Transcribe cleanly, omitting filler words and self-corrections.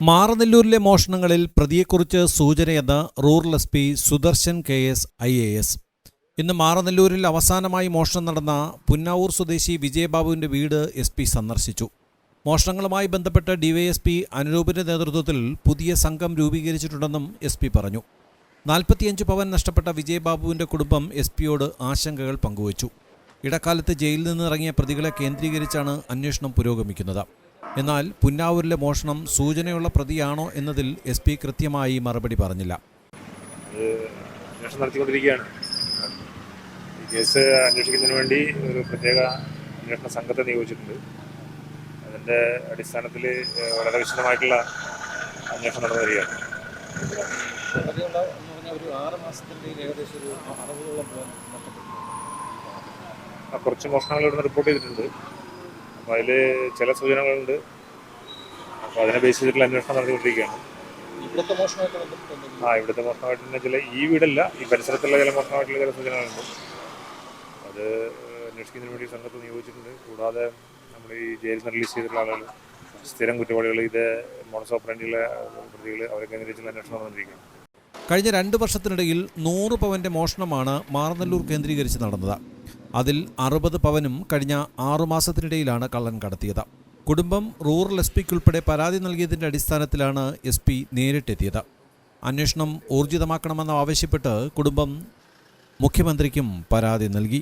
മാറനല്ലൂരിലെ മോഷണങ്ങളിൽ പ്രതിയെക്കുറിച്ച് സൂചനയെന്ന് rural S P Sudarshan KS IAS. ഇന്ന് മാറനല്ലൂരിൽ അവസാനമായി മോഷണം നടന്ന പുന്നാവൂർ സ്വദേശി വിജയബാബുവിൻ്റെ വീട് SP സന്ദർശിച്ചു. മോഷണങ്ങളുമായി ബന്ധപ്പെട്ട് DYSP അനുരൂപിൻ്റെ നേതൃത്വത്തിൽ പുതിയ സംഘം രൂപീകരിച്ചിട്ടുണ്ടെന്നും SP പറഞ്ഞു. 45 പവൻ നഷ്ടപ്പെട്ട വിജയബാബുവിൻ്റെ കുടുംബം SPയോട് ആശങ്കകൾ പങ്കുവച്ചു. ഇടക്കാലത്ത് ജയിലിൽ നിന്നിറങ്ങിയ പ്രതികളെ കേന്ദ്രീകരിച്ചാണ് അന്വേഷണം പുരോഗമിക്കുന്നത്. എന്നാൽ പുന്നാവൂരിലെ മോഷണം സൂചനയുള്ള പ്രതിയാണോ എന്നതിൽ SP കൃത്യമായി മറുപടി പറഞ്ഞില്ല. അന്വേഷണം നടത്തിക്കൊണ്ടിരിക്കുകയാണ്. ഈ കേസ് അന്വേഷിക്കുന്നതിന് വേണ്ടി ഒരു പ്രത്യേക അന്വേഷണ സംഘത്തെ നിയോഗിച്ചിട്ടുണ്ട്. അതിൻ്റെ അടിസ്ഥാനത്തിൽ വളരെ വിശദമായിട്ടുള്ള അന്വേഷണം നടന്നു വരികയാണ്. കുറച്ച് മോഷണങ്ങൾ ഇവിടുന്ന് റിപ്പോർട്ട് ചെയ്തിട്ടുണ്ട്. അപ്പോൾ അതിൽ ചില സൂചനകളുണ്ട്. അപ്പോൾ അതിനെ ബേസ് ചെയ്തിട്ടുള്ള അന്വേഷണം നടത്തിക്കൊണ്ടിരിക്കുകയാണ്. ഇവിടുത്തെ മോഷണമായിട്ട് തന്നെ ചില ഈ വീടല്ല, ഈ പരിസരത്തുള്ള ചില മോഷണമായിട്ടുള്ള ചില സൂചനകളുണ്ട്. അത് അന്വേഷിക്കുന്നതിന് വേണ്ടി സംഘത്തെ നിയോഗിച്ചിട്ടുണ്ട്. കൂടാതെ നമ്മൾ ഈ ജയിലിൽ നിന്ന് റിലീസ് ചെയ്തിട്ടുള്ള ആളുകൾ, സ്ഥിരം കുറ്റവാളികൾ, ഇത് മോഡസ് ഓപ്പറൻഡിയുള്ള പ്രതികൾ, അവരെ കേന്ദ്രീകരിച്ചുള്ള അന്വേഷണം നടന്നിരിക്കുകയാണ്. കഴിഞ്ഞ 2 വർഷത്തിനിടയിൽ 100 പവൻ്റെ മോഷണമാണ് മാറനല്ലൂർ കേന്ദ്രീകരിച്ച് നടന്നത്. അതിൽ 60 പവനും കഴിഞ്ഞ 6 മാസത്തിനിടയിലാണ് കള്ളൻ കടത്തിയത്. കുടുംബം റൂറൽ SPക്കുൾപ്പെടെ പരാതി നൽകിയതിൻ്റെ അടിസ്ഥാനത്തിലാണ് SP നേരിട്ടെത്തിയത്. അന്വേഷണം ഊർജിതമാക്കണമെന്ന് ആവശ്യപ്പെട്ട് കുടുംബം മുഖ്യമന്ത്രിക്കും പരാതി നൽകി.